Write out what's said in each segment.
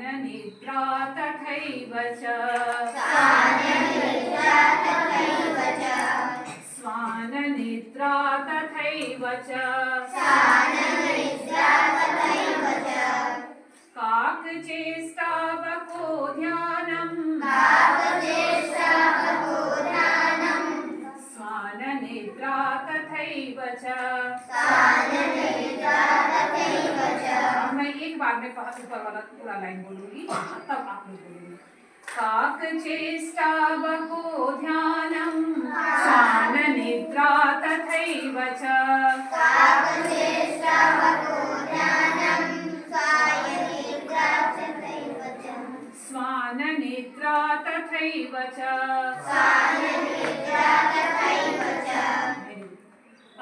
स्वाननिद्रा तथैव च स्वाननिद्रा तथैव च काकचेष्टा वको ध्यानम् स्वाननिद्रा तथैव च। मैं एक बार में ऊपर वाला पूरा लाइन बोलूंगी तब आप लोग बोलेंगे। काकचेष्टा वको ध्यानम् स्वाननिद्रा तथैव च स्वाननिद्रा तथैव च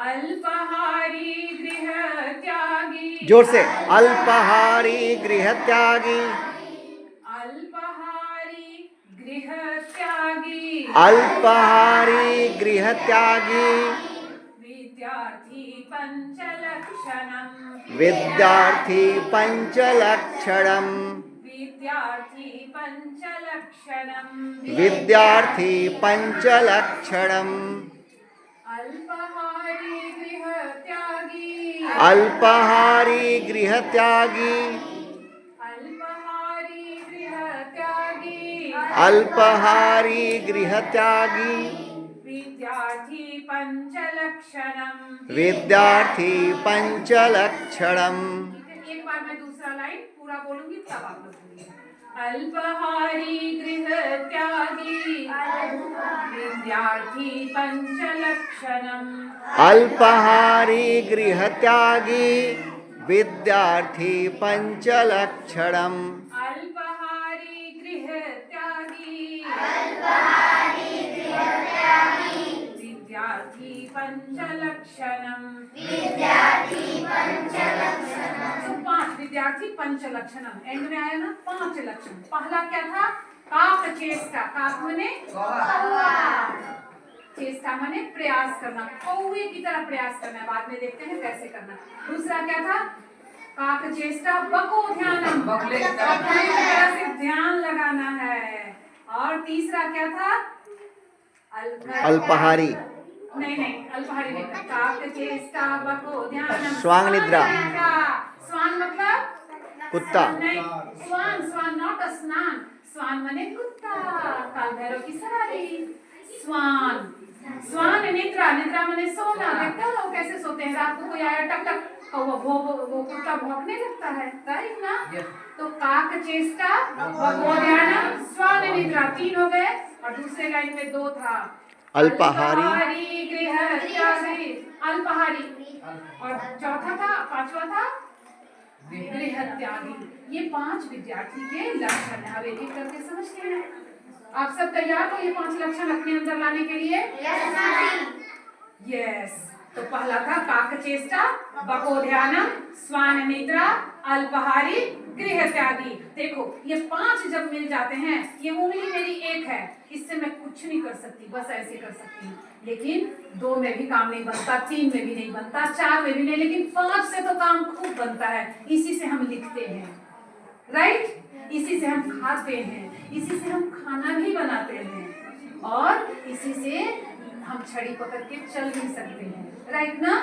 अल्पहारी गृह त्यागी जोर से अल्पहारी गृह त्यागी अल्पहारी गृह त्यागी अल्पहारी गृह त्यागी विद्यार्थी पंचलक्षणम् विद्यार्थी पंचलक्षणम् विद्यार्थी पंचलक्षणम् विद्यार्थी पंचलक्षणम् अल्पहारी गृह त्यागी अल्पहारी गृह त्यागी अल्पहारी गृह त्यागी अल्पहारी गृह त्यागी विद्यार्थी पंचलक्षणम् विद्यार्थी पंचलक्षणम्। एक बार मैं दूसरा लाइन पूरा बोलूंगी तब आप लोग बोलिए। अल्पहारी गृह त्यागी विद्यार्थी पंचलक्षणम् अल्पहारी गृह त्यागी विद्यार्थी पंचलक्षणम् अल्पहारी गृह त्यागी विद्यार्थी पंचलक्षणम् तो 5 विद्यार्थी पंचलक्षणम् एंड में आया ना 5 लक्षण। पहला क्या था? काक चेष्टा। काक माने चेष्टा माने प्रयास करना, कौवे की तरह प्रयास करना। बाद में देखते हैं कैसे करना। दूसरा क्या था? काक चेष्टा बको ध्यानम, बकले की तरह से ध्यान लगाना है। और तीसरा क्या था? अल्पहारी नहीं अल्पहारी नहीं था। काक चेष्टा बको ध्यानम स्वांग निद्रा। स्वान मतलब कुत्ता। नहीं, स्वान नॉट अ स्नान। स्वान माने कुत्ता, काल भैरव की सवारी। स्वान निद्रा माने सोना। देखते हो लोग कैसे सोते हैं? रात को कोई आया टक टक वो कुत्ता भौंकने लगता है, राइट ना? तो काक चेष्टा बको ध्यानम स्वान निद्रा 3 हो गए। और दूसरे लाइन में 2 था अल्पहारी गृह त्यागी अल्पहारी। और चौथा था, 5वां था गृह त्यागी। ये 5 विद्यार्थी के लक्षण है। अब एक एक करके समझते हैं। आप सब तैयार हो ये 5 लक्षण अपने अंदर लाने के लिए? यस। तो पहला था काक चेष्टा बको ध्यानम स्वान निद्रा अल्पहारी गृह त्यागी। देखो ये 5 जब मिल जाते हैं, ये उंगली मेरी एक है, इससे मैं कुछ नहीं कर सकती, बस ऐसे कर सकती हूँ। लेकिन 2 में भी काम नहीं बनता, 3 में भी नहीं बनता, 4 में भी नहीं, लेकिन 5 से तो काम खूब बनता है। इसी से हम लिखते हैं, राइट? इसी से हम खाते हैं, इसी से हम खाना भी बनाते हैं, और इसी से हम छड़ी पकड़ के चल भी सकते हैं, राइट ना?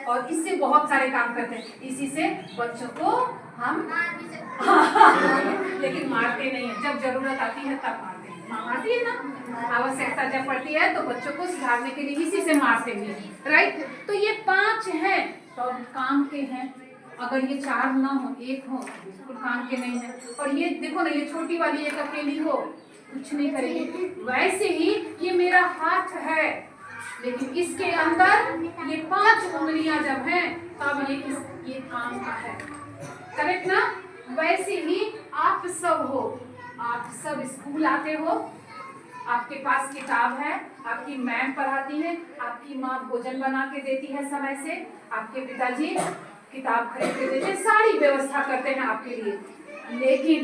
और इससे बहुत सारे काम करते हैं। इसी से बच्चों को हम लेकिन मारते नहीं है, जब जरूरत आती है तब मारते हैं। मारती है ना? आवश्यकता जब पड़ती है तो बच्चों को सुधारने के लिए इसी से मारते हैं, राइट? तो ये 5 हैं तो काम के हैं। अगर ये 4 ना हो, 1 हो, तो काम के नहीं है। और ये देखो ना, ये छोटी वाली एक अकेली हो, कुछ नहीं करेगी। वैसे ही ये मेरा हाथ है, लेकिन इसके अंदर ये 5 उंगलियां जब हैं तब ये काम का है, करेक्ट ना? वैसे ही आप सब हो, आप सब स्कूल आते हो, आपके पास किताब है, आपकी मैम पढ़ाती है, आपकी माँ भोजन बना के देती है समय से, आपके पिताजी किताब खरीद के देते हैं, सारी व्यवस्था करते हैं आपके लिए। लेकिन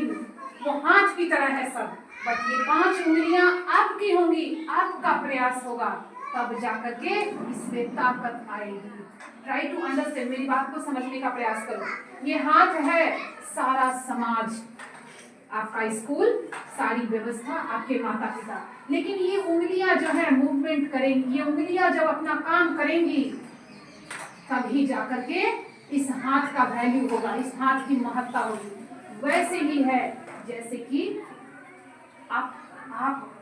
वो हाथ की तरह है सब, बट ये 5 उंगलियां आपकी होंगी, आपका प्रयास होगा, तब जाकर के इसमें ताकत आएगी। ट्राई टू अंडरस्टैंड, मेरी बात को समझने का प्रयास करो। ये हाथ है सारा समाज, आपका स्कूल, सारी व्यवस्था, आपके माता पिता। लेकिन ये उंगलियां जो है मूवमेंट करेंगी, ये उंगलियां जब अपना काम करेंगी तभी जाकर के इस हाथ का वैल्यू होगा, इस हाथ की महत्ता होगी। वैसे ही है जैसे कि आप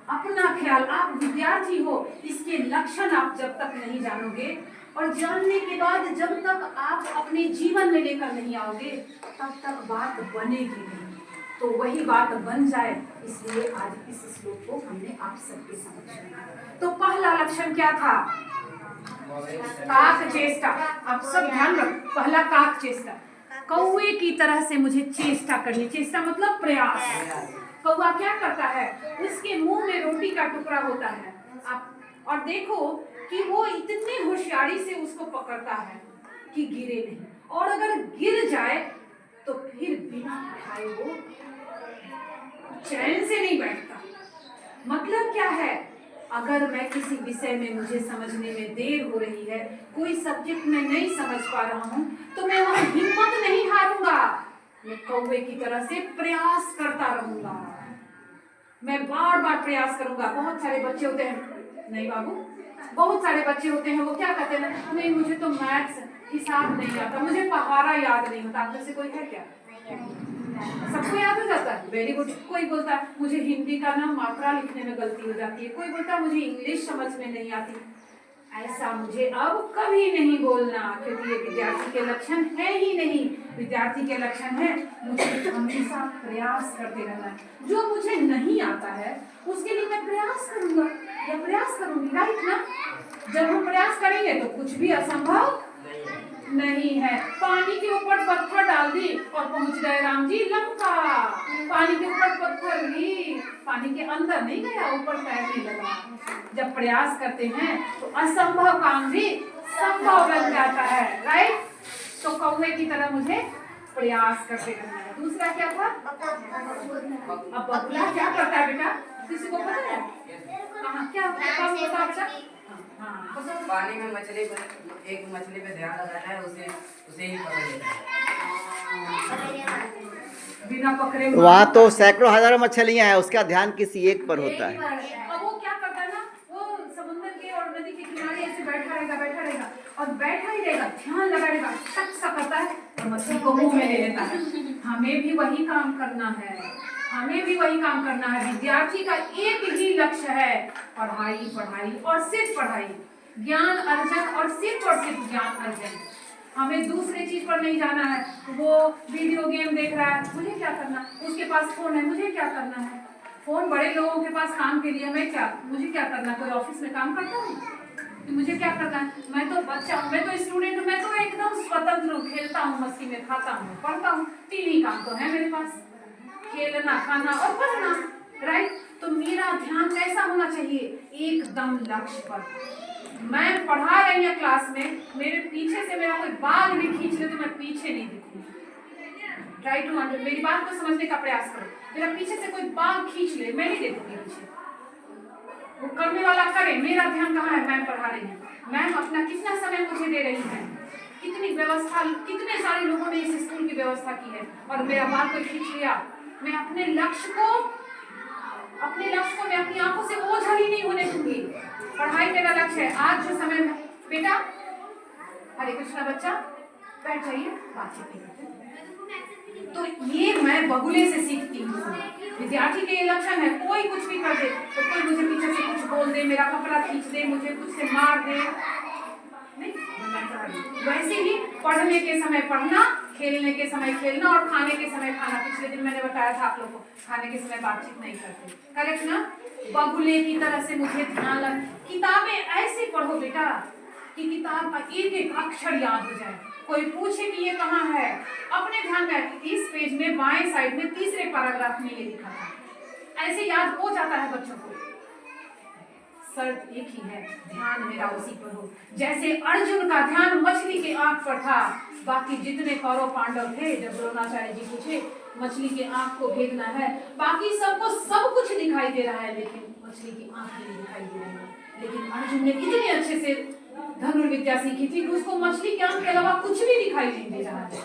अपना ख्याल, आप विद्यार्थी हो, इसके लक्षण आप जब तक नहीं जानोगे और जानने के बाद जब तक आप अपने जीवन में लेकर नहीं आओगे तब तक बात बनेगी नहीं। तो वही बात बन जाए, इसलिए आज इस श्लोक को हमने आप सबके समक्ष रखा। तो पहला लक्षण क्या था? काक चेष्टा। आप सब ध्यान रखो, पहला काक चेष्टा, कौवे की तरह से मुझे चेष्टा करनी। चेष्टा मतलब प्रयास। कौवा क्या करता है? उसके मुंह में रोटी का टुकड़ा होता है, आप और देखो कि वो इतनी होशियारी से उसको पकड़ता है कि गिरे नहीं, और अगर गिर जाए तो फिर बिना उठाए वो चैन से नहीं बैठता। मतलब क्या है? अगर मैं किसी विषय में मुझे समझने में देर हो रही है, कोई सब्जेक्ट में नहीं समझ पा रहा हूँ, तो मैं वहां हिम्मत नहीं हारूंगा, मैं कौवे की तरह से प्रयास करता रहूंगा, मैं बार बार प्रयास करूंगा। बहुत सारे बच्चे होते हैं, नहीं बाबू, बहुत सारे बच्चे होते हैं, वो क्या कहते हैं, नहीं मुझे तो मैथ्स हिसाब नहीं आता, मुझे पहाड़ा याद नहीं होता। आप में से कोई है क्या? सबको याद हो जाता है, वेरी गुड। कोई बोलता है मुझे हिंदी का ना मात्रा लिखने में गलती हो जाती है, कोई बोलता है मुझे इंग्लिश समझ में नहीं आती। ऐसा मुझे अब कभी नहीं बोलना, क्योंकि ये विद्यार्थी के लक्षण है ही नहीं। विद्यार्थी के लक्षण है मुझे हमेशा प्रयास करते रहना है। जो मुझे नहीं आता है उसके लिए मैं प्रयास करूंगा या प्रयास करूंगी, राइट ना? जब हम प्रयास करेंगे तो कुछ भी असंभव नहीं है। पानी के ऊपर पत्थर डाल दी और पहुंच गए राम जी लंका। पानी के ऊपर पत्थर ही पानी के अंदर नहीं गया, ऊपर तैरने लगा। जब प्रयास करते हैं तो असंभव काम भी संभव बन जाता है, राइट? तो कौवे की तरह मुझे प्रयास करते रहना है। दूसरा क्या था? अब बगुला क्या करता है बेटा, किसी को पता है? हाँ, क्या काम होता है बेटा? पानी में मछली एक मछली पे ध्यान लगाना है, उसे ही पकड़ लेता है। बिना पकड़े वहाँ तो सैकड़ों हजारों मछलियां हैं, उसका ध्यान किसी एक पर होता है। अब वो क्या करता है ना, वो समुद्र के और नदी के किनारे ऐसे बैठा रहेगा और बैठा ही रहेगा, ध्यान लगा रहेगा, टक सा करता है और मछली को मुंह में ले लेता है। हमें भी वही काम करना है, हमें भी वही काम करना है। विद्यार्थी का एक ही लक्ष्य है, पढ़ाई पढ़ाई और सिर्फ पढ़ाई, ज्ञान अर्जन और सिर्फ ज्ञान अर्जन। हमें दूसरे चीज पर नहीं जाना है। वो वीडियो गेम देख रहा है, मुझे क्या करना? उसके पास फोन है, मुझे क्या करना है? फोन बड़े लोगों के पास काम के लिए, मैं क्या, मुझे क्या करना? कोई ऑफिस में काम करता हूँ, मुझे क्या करना है? मैं तो बच्चा हूँ, मैं तो स्टूडेंट हूँ, मैं तो एकदम स्वतंत्र हूँ, खेलता हूँ, मस्ती में खाता हूँ, पढ़ता हूँ। 3 ही काम तो है मेरे पास, खेलना, खाना और पढ़ना, राइट? तो मेरा ध्यान कैसा होना चाहिए? एकदम लक्ष्य पर। मैं पढ़ा रही हूँ क्लास में, मेरे पीछे से मेरा कोई बाल भी खींच ले तो मैं पीछे नहीं दिखूंगी। ट्राई टू अंडरस्टैंड, मेरी बात को समझने का प्रयास करो। मेरा पीछे से कोई बाल खींच ले, मैं नहीं देखूंगी पीछे। वो करने वाला करे, मेरा ध्यान कहाँ है? मैं पढ़ा रही हूँ। मैम अपना कितना समय मुझे दे रही है, कितनी व्यवस्था, कितने सारे लोगों ने इस स्कूल की व्यवस्था की है, और मेरा बाल कोई खींच लिया। मैं अपने लक्ष्य को मैं अपनी आंखों से ओझल ही नहीं होने दूंगी। पढ़ाई मेरा लक्ष्य है। आज जो समय बेटा, हरे कृष्णा बच्चा, बैठ जाइए, बातचीत करते। तो ये मैं बगुले से सीखती हूँ। विद्यार्थी के ये लक्षण है, कोई कुछ भी कर दे, तो कोई मुझे पीछे से कुछ बोल दे, मेरा कपड़ा खींच दे, मुझे कुछ से मार दे, नहीं, वैसे ही पढ़ने के समय पढ़ना, खेलने के समय खेलना और खाने के समय खाना। पिछले दिन मैंने बताया था आप लोगों को, खाने के समय बातचीत नहीं करते, करेक्ट ना? बगुले की तरह से मुझे ध्यान लग, किताबें ऐसे पढ़ो बेटा कि किताब का एक एक अक्षर याद हो जाए। कोई पूछे कि ये कहाँ है, अपने ध्यान में, इस पेज में बाएं साइड में तीसरे पैराग्राफ में ये लिखा था, ऐसे याद हो जाता है बच्चों को। शर्त एक ही है, ध्यान मेरा उसी पर हो। जैसे अर्जुन का ध्यान मछली के आंख पर था, बाकी जितने कौरव पांडव थे, जब द्रोणाचार्य जी पूछे मछली के आंख को भेदना है, बाकी सबको सब कुछ दिखाई दे रहा है, लेकिन मछली की आंख नहीं दिखाई दे रही है। लेकिन अर्जुन ने इतने अच्छे से धनुर्विद्या सीखी थी कि उसको मछली के आंख के अलावा कुछ भी दिखाई नहीं दे रहा है।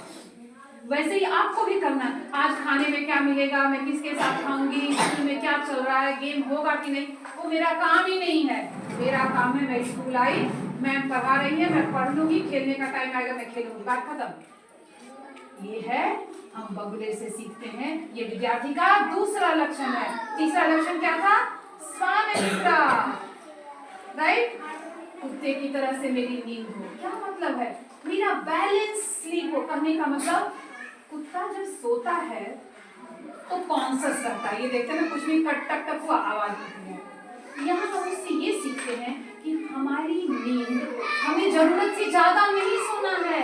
वैसे ही आपको भी करना है। आज खाने में क्या मिलेगा, मैं किसके साथ खाऊंगी, स्कूल में क्या चल रहा है, गेम होगा कि नहीं, वो मेरा काम ही नहीं है। मेरा काम है मैं स्कूल आई, मैम पढ़ा रही है, मैं पढ़ लूंगी, खेलने का टाइम आएगा मैं खेलूंगी, बात खत्म। ये है हम बगुले से सीखते हैं। ये विद्यार्थी का दूसरा लक्षण है। तीसरा लक्षण क्या था? स्वामित्व, राइट। कुत्ते की तरह से मेरी नींद हो, क्या मतलब है? मेरा बैलेंस स्लीप हो। कहने का मतलब कुत्ता जब सोता है तो कॉन्शियस रहता है। ये देखते हैं कुछ भी कट टक टक हुआ आवाज होती है। यहाँ हम उससे ये सीखते हैं कि हमारी नींद हमें जरूरत से ज्यादा नहीं सोना है।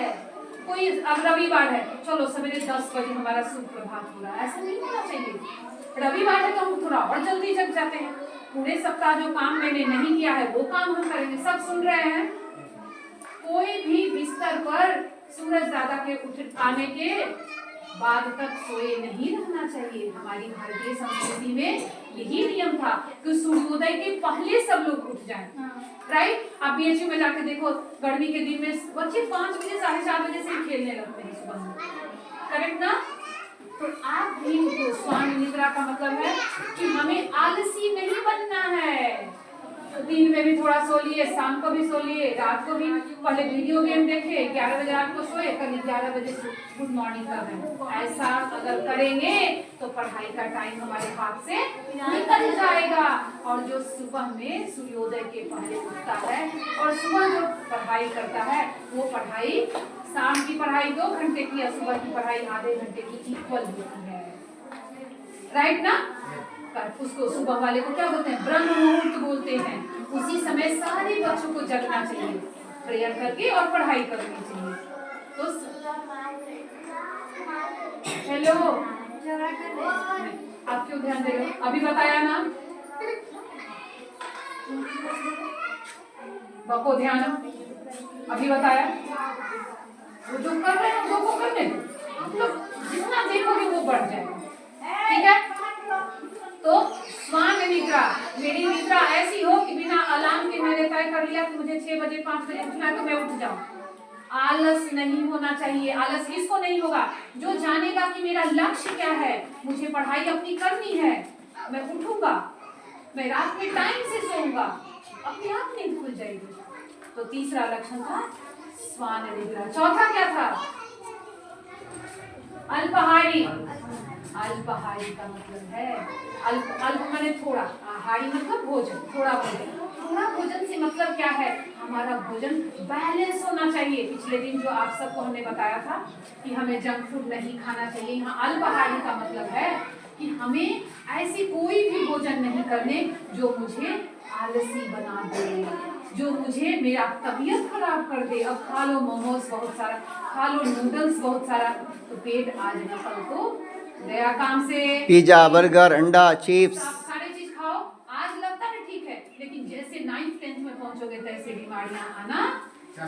कोई अब रविवार है, चलो सवेरे 10 बजे हमारा सुप्रभात हो रहा है, ऐसा नहीं होना चाहिए। रविवार है तो हम थोड़ा और जल्दी जग जाते हैं। पूरे सप्ताह जो काम मैंने नहीं किया है वो काम हम करेंगे। सब सुन रहे हैं? कोई भी बिस्तर पर सूरज दादा के उठ आने के बाद तक सोए नहीं रहना चाहिए। हमारी भारतीय संस्कृति में यही नियम था कि सूर्योदय के पहले सब लोग उठ जाएं, राइट। आप बीएचयू में जाके देखो, गर्मी के दिन में बच्चे 5 बजे 4:30 बजे से खेलने लगते हैं सुबह में, करेक्ट ना? तो आप भी उठो। स्वामी निद्रा का मतलब है कि हमें आलसी नहीं बनना है। तो दिन में भी थोड़ा सो लिए, शाम को भी सो लिए, रात को भी पहले वीडियो गेम देखे, 11 बजे रात को सोए, कल 11 बजे गुड मॉर्निंग कर रहे हैं। ऐसा अगर करेंगे तो पढ़ाई का टाइम हमारे हाथ से निकल जाएगा। और जो सुबह में सूर्योदय के पहले उठता है और सुबह जो पढ़ाई करता है वो पढ़ाई शाम की पढ़ाई 2 घंटे की या सुबह की पढ़ाई आधे घंटे की इक्वल होती है, राइट ना? उसको सुबह वाले को क्या बोलते हैं? ब्रह्म मुहूर्त बोलते हैं। उसी समय सारे बच्चों को जगना चाहिए, प्रेयर करके और पढ़ाई करनी चाहिए। तो हेलो, आप क्यों ध्यान दे रहे हो? अभी बताया ना, बको ध्यान, अभी बताया। वो जो कर रहे हैं वो करने दो, आप लोग जितना देखोगे वो बढ़ जाएगा, ठीक है? तो स्वामी निद्रा, मेरी निद्रा ऐसी हो कि बिना अलार्म के मैंने तय कर लिया कि मुझे 6 बजे 5 बजे उठना है तो मैं उठ जाऊं। आलस नहीं होना चाहिए। आलस किसको नहीं होगा? जो जानेगा कि मेरा लक्ष्य क्या है, मुझे पढ़ाई अपनी करनी है, मैं उठूंगा, मैं रात में टाइम से सोऊंगा, अपने आप नींद खुल जाएगी। तो तीसरा लक्षण था स्वामी निद्रा। चौथा क्या था? अल्पाहारी। अल्पाहारी का मतलब है अल्प माने थोड़ा, आहारी मतलब भोजन, थोड़ा भोजन। थोड़ा भोजन से मतलब क्या है? हमारा भोजन बैलेंस होना चाहिए। पिछले दिन जो आप सबको हमने बताया था कि हमें जंक फूड नहीं खाना चाहिए। यहाँ अल्पाहारी का मतलब है कि हमें ऐसी कोई भी भोजन नहीं करने जो मुझे आलसी बना दे, जो मुझे मेरा तबीयत खराब कर दे। अब खा लो मोमोज बहुत सारा, खा लो नूडल्स बहुत सारा, तो पेट आज न कल को गया काम से। पिज्जा, बर्गर, अंडा, चिप्स, सारे चीज खाओ, आज लगता है ठीक है, लेकिन जैसे 9th 10th में पहुंचोगे तैसे बीमारियां आना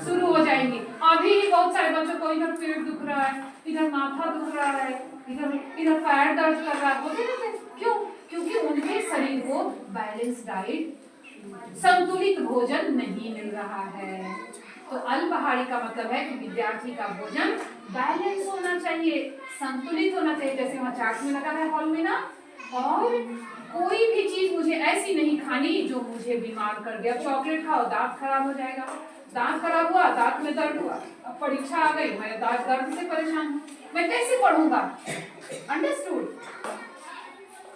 शुरू हो जाएंगी। अभी बहुत सारे बच्चों को इधर पेट दुख रहा है, इधर माथा दुख रहा है, इधर पैर दर्द कर रहा है। क्यों? क्योंकि उनके शरीर को बैलेंस डाइट, संतुलित भोजन नहीं मिल रहा है। तो अल्पाहारी का मतलब है कि विद्यार्थी का भोजन बैलेंस होना चाहिए, संतुलित होना चाहिए। जैसे वहाँ चार्ट में लगा है हॉल में ना, और कोई भी चीज मुझे ऐसी नहीं खानी जो मुझे बीमार कर दे। अब चॉकलेट खाओ दांत खराब हो जाएगा, दांत खराब हुआ, दांत में दर्द हुआ, अब परीक्षा आ गई, मैं दांत दर्द से परेशान हूँ, मैं कैसे पढ़ूंगा? अंडरस्टूड?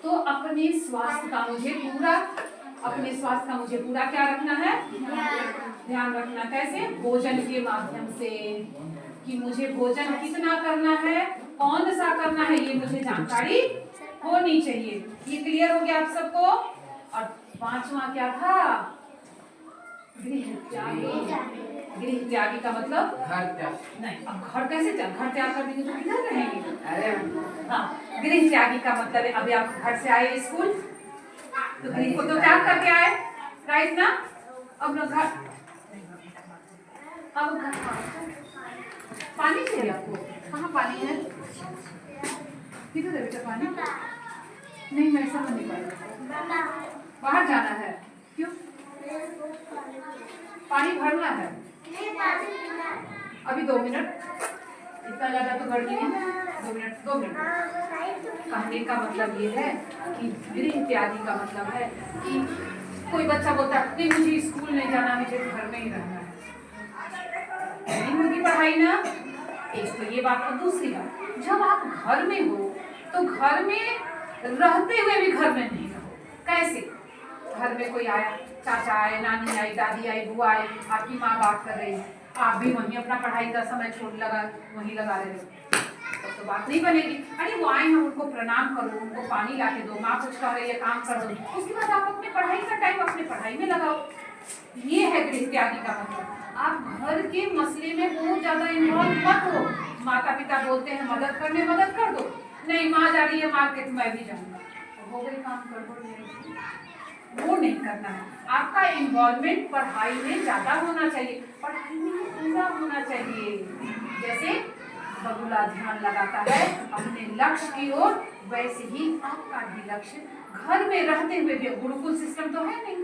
तो अपने स्वास्थ्य का मुझे पूरा क्या रखना है? ध्यान रखना। कैसे? भोजन के माध्यम से, कि मुझे भोजन कितना करना है, कौन सा करना है, ये मुझे जानकारी होनी चाहिए। ये क्लियर हो गया आप सबको? और 5वां क्या था? गृह त्यागी का मतलब घर त्याग नहीं। अब घर कैसे त्याग? घर त्याग कर देंगे तो किधर रहेंगे? अरे हाँ, गृह त्यागी का मतलब है अभी आप घर से आए स्कूल, तो गृह को तो त्याग करके आए, राइट ना? अब ना घर, अब घर पानी चाहिए आपको? कहाँ पानी है? किधर है बेटा पानी? नहीं, मैं समझ नहीं पाया। बाहर जाना है? क्यों? पानी भरना है। अभी 2 मिनट, इतना ज्यादा तो गर्मी नहीं। 2 मिनट। कहने का मतलब ये है कि गृह त्यागी का मतलब है कि कोई बच्चा बोलता है नहीं मुझे स्कूल नहीं जाना, मुझे घर में ही रहना है, नहीं होगी पढ़ाई ना। एक तो ये बात, और दूसरी बात, जब आप घर में हो तो घर में रहते हुए भी घर में नहीं रहो। कैसे? घर में कोई आया, चाचा आए, नानी आई, दादी आई, बुआ आई, आपकी माँ बात कर रही है, आप भी वहीं अपना पढ़ाई का समय छोड़ वहीं लगा रहे हो, तो बात नहीं बनेगी। अरे वो आए हैं, उनको प्रणाम करो, उनको पानी ला के दो, माँ कुछ कह रही है काम कर दो, उसके बाद आप अपनी पढ़ाई का टाइम अपनी पढ़ाई में लगाओ। ये है गृह त्यागी का मतलब। आप घर के मसले में बहुत ज्यादा इन्वॉल्व मत हो। माता पिता बोलते हैं मदद करने, मदद कर दो, नहीं माँ जा रही है मार्केट, मैं भी जाऊंगा, तो हो गई काम, गड़बड़। वो नहीं करना है। आपका इन्वॉल्वमेंट पढ़ाई में ज्यादा होना चाहिए, पढ़ाई में पूरा होना चाहिए। जैसे बगुला ध्यान लगाता है अपने लक्ष्य की ओर, वैसे ही आपका भी लक्ष्य घर में रहते हुए भी। गुरुकुल सिस्टम तो है नहीं,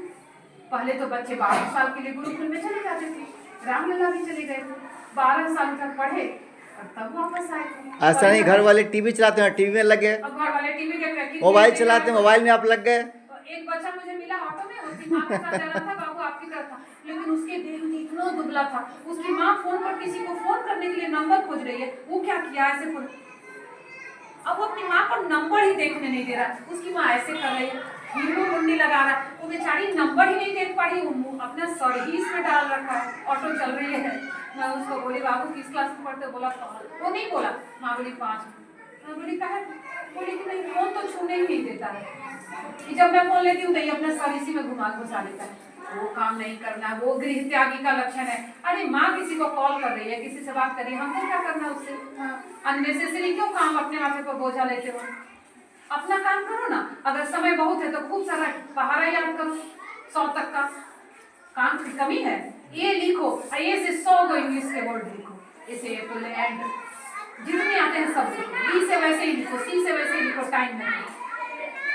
पहले तो बच्चे 12 साल के लिए गुरुकुल में चले जाते थे, रामलला भी चले गए थे, 12 साल तक पढ़े और तब वापस आए थे। ऐसा नहीं, घर वाले टीवी चलाते हैं, टीवी में लगे, अब घर वाले टीवी देख रहे, मोबाइल चलाते हैं, मोबाइल में आप लग गए। एक बच्चा मुझे मिला ऑटो में, उसकी माँ के साथ जा रहा था, बाबू आपकी तरह था, लेकिन उसके देह में इतना दुबला था, उसकी माँ फोन पर किसी को फोन करने के लिए नंबर खोज रही है, वो क्या किया ऐसे फोन, अब वो अपनी माँ का नंबर ही देखने नहीं दे रहा, उसकी माँ ऐसे कर रही है, हीरो मुंडी लगा रहा, वो बेचारी नंबर ही नहीं देख पा रही, वो अपना सर ही इसमें डाल रखा है, ऑटो चल रही है। मैं उसको बोली बाबू किस क्लास में पढ़ते हो? बोला 5। वो नहीं बोला, माँ बोली 5। मैं बोली कहा, बोली कि नहीं फोन तो छूने ही नहीं देता है, कि जब मैं फोन लेती हूँ तो ये अपना सर इसी में घुसा लेता है। वो काम नहीं करना, वो गृह त्यागी का लक्षण है। अरे माँ किसी को कॉल कर रही है, किसी से बात कर रही है, हमको क्या करना उससे? अननेसेसरी क्यों काम अपने माथे पर बोझा लेते हो? अपना काम करो ना। अगर समय बहुत है तो खूब सारा पहाड़ा याद करो, 100 तक का काम की कमी है, ये लिखो, ये से 100 को इंग्लिश के वर्ड लिखो, इसे एप्पल एंड जितने आते हैं सब लिखो, ई से वैसे ही लिखो, सी से वैसे ही लिखो, टाइम नहीं,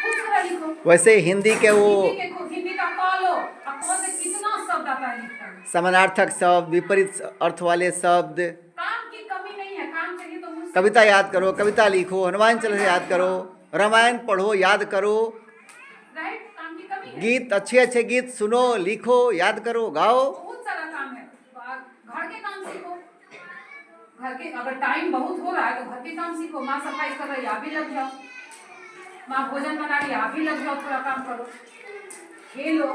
खूब सारा लिखो। वैसे हिंदी के वो हिंदी का कॉल हो, अब कौन से कितना शब्द आता है लिखता है, समानार्थक शब्द, विपरीत अर्थ वाले शब्द। काम की कमी नहीं है, काम चाहिए तो मुझसे। कविता याद करो, कविता लिखो, हनुमान चालीसा याद करो, रामायण पढ़ो, याद करो, राइट, काम की कमी है। गीत, अच्छे अच्छे गीत सुनो, लिखो, याद करो, गाओ। बहुत सारा काम है, घर के काम सीखो, घर के अगर टाइम बहुत हो रहा है तो घर के काम सीखो। माँ सफाई कर रही है, आप भी लग जाओ, माँ भोजन बना रही है, आप भी लग जाओ, थोड़ा काम करो, खेलो,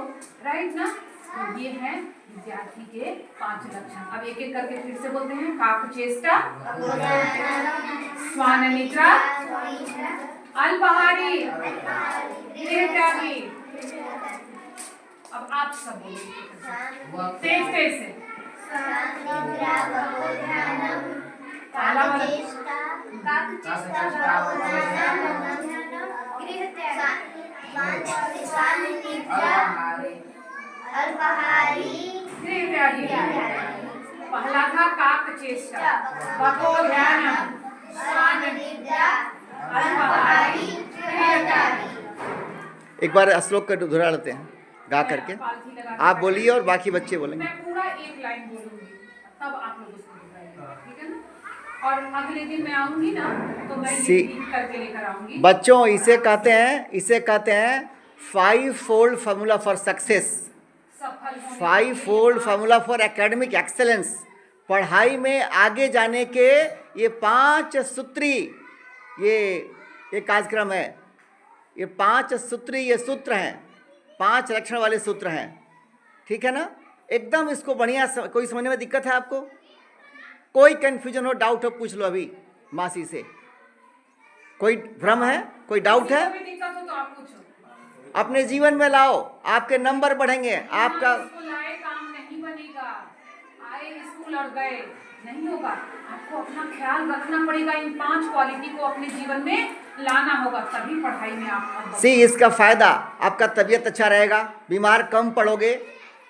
राइट ना। तो ये है विद्यार्थी के 5 लक्षण। अब एक एक करके फिर से बोलते हैं। काकचेष्टा, स्वाननिद्रा, अल्पाहारी, गृहत्यागी। अब आप सब बोलिए तेज तेज से। पहला वाला गृहत्यागी। पहला था काकचेष्टा, तपोध्यानम, स्वाननिद्रा, अल्पाहारी, गृहत्यागी। एक बार श्लोक का दोहरा लेते हैं गा करके, आप बोलिए और बाकी बच्चे बोलेंगे। मैं पूरा एक लाइन बोलूंगी, तब आप लोग उसको दोहराइएगा, ठीक है ना। और अगले दिन मैं आऊंगी ना तो मैं ये करके लेकर आऊंगी। बच्चों इसे कहते हैं 5-fold formula for success, 5-fold formula for academic excellence. पढ़ाई में आगे जाने के ये 5 सूत्री ये कार्यक्रम है, ये 5 सूत्री ये सूत्र हैं, 5 लक्षण वाले सूत्र हैं, ठीक है ना। एकदम इसको बढ़िया कोई समझने में दिक्कत है आपको? कोई कन्फ्यूजन हो, डाउट हो, पूछ लो अभी मासी से। कोई भ्रम है, कोई डाउट है, दिक्कत हो तो आप पूछो। अपने जीवन में लाओ, आपके नंबर बढ़ेंगे, आपका लाए काम नहीं बनेगा, आए स्कूल और गए नहीं होगा। आपको अपना ख्याल रखना पड़ेगा, इन 5 क्वालिटी को अपने जीवन में लाना होगा, तभी पढ़ाई में आप इसका फायदा, आपका तबीयत अच्छा रहेगा, बीमार कम पड़ोगे,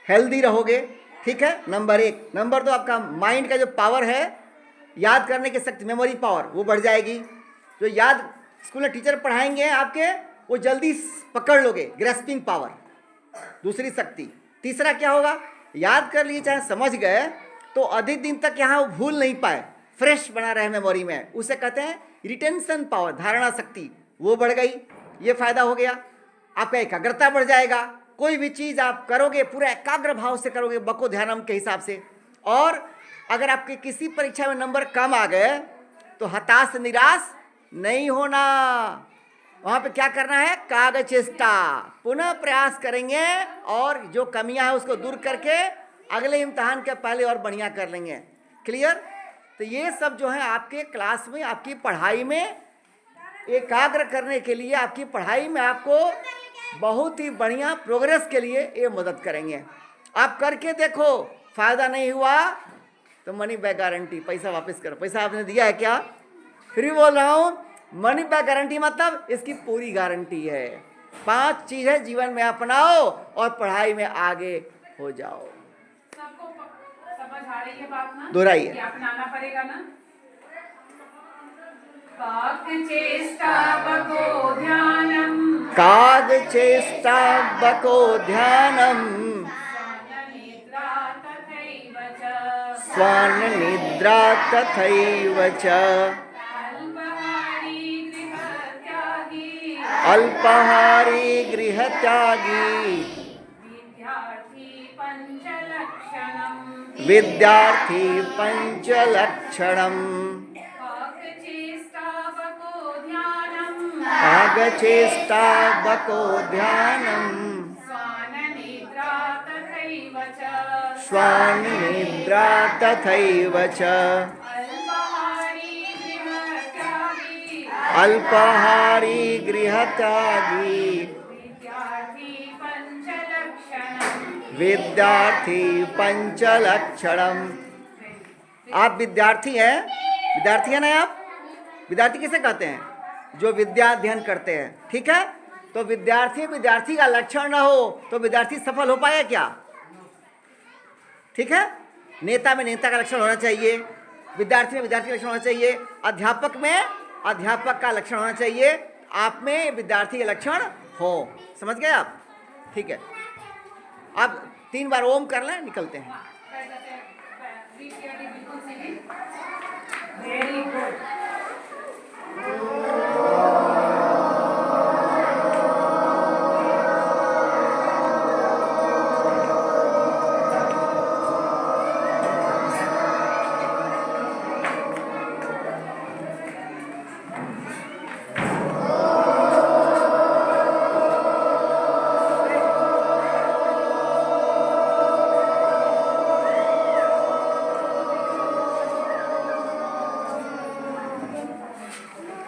हेल्दी रहोगे, ठीक है। नंबर 1। नंबर 2, आपका माइंड का जो पावर है, याद करने की शक्ति, मेमोरी पावर, वो बढ़ जाएगी। जो याद स्कूल में टीचर पढ़ाएंगे आपके, वो जल्दी पकड़ लोगे, ग्रेस्पिंग पावर, दूसरी शक्ति। तीसरा क्या होगा, याद कर लिए चाहे समझ गए तो अधिक दिन तक यहाँ वो भूल नहीं पाए, फ्रेश बना रहे मेमोरी में, उसे कहते हैं रिटेंशन पावर, धारणा शक्ति वो बढ़ गई, ये फायदा हो गया। आपका एकाग्रता बढ़ जाएगा, कोई भी चीज़ आप करोगे पूरा एकाग्र भाव से करोगे, बको ध्यानम के हिसाब से। और अगर आपके किसी परीक्षा में नंबर कम आ गए तो हताश निराश नहीं होना, वहाँ पे क्या करना है, काग चेष्टा, पुनः प्रयास करेंगे और जो कमियां हैं उसको दूर करके अगले इम्तहान के पहले और बढ़िया कर लेंगे। क्लियर? तो ये सब जो है आपके क्लास में, आपकी पढ़ाई में एकाग्र करने के लिए, आपकी पढ़ाई में आपको बहुत ही बढ़िया प्रोग्रेस के लिए ये मदद करेंगे। आप करके देखो, फायदा नहीं हुआ तो मनी बैक गारंटी, पैसा वापस करो। पैसा आपने दिया है क्या? फिर भी बोल रहा हूँ, मनी बैक गारंटी मतलब इसकी पूरी गारंटी है। 5 चीज़ें जीवन में अपनाओ और पढ़ाई में आगे हो जाओ। सबको समझ आ रही है बात ना? दोहराइए। कि अपनाना पड़ेगा ना। काग चेष्टा बको ध्यानम, काग चेष्टा बको ध्यानम, स्वान निद्रा तथैव च, स्वान निद्रा तथैव च, अल्पाहारी गृहत्यागी, अल्पाहारी गृहत्यागी, विद्यार्थी पंचलक्षणम, विद्यार्थी पंचलक्षणम, कागचेष्टा बको ध्यानम, कागचेष्टा बको ध्यानम, स्वान निद्रा तथैव च, स्वान निद्रा तथैव च, अल्पाहारी गृहत्यागी, अल्पाहारी गृहत्यागी, विद्यार्थी पंचलक्षणम। विद्यार्थी पंचलक्षणम। आप विद्यार्थी हैं? विद्यार्थी हैं ना आप? विद्यार्थी किसे कहते हैं? जो विद्या अध्ययन करते हैं, ठीक है? तो विद्यार्थी का लक्षण न हो तो विद्यार्थी सफल हो पाएगा क्या? ठीक है? नेता में नेता का लक्षण होना चाहिए, विद्यार्थी में विद्यार्थी का लक्षण होना चाहिए, अध्यापक में अध्यापक का लक्षण होना चाहिए, आप में विद्यार्थी के लक्षण हो। समझ गए आप? ठीक है, आप 3 बार ओम कर लें, निकलते हैं। Very good.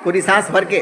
पूरी सांस भर के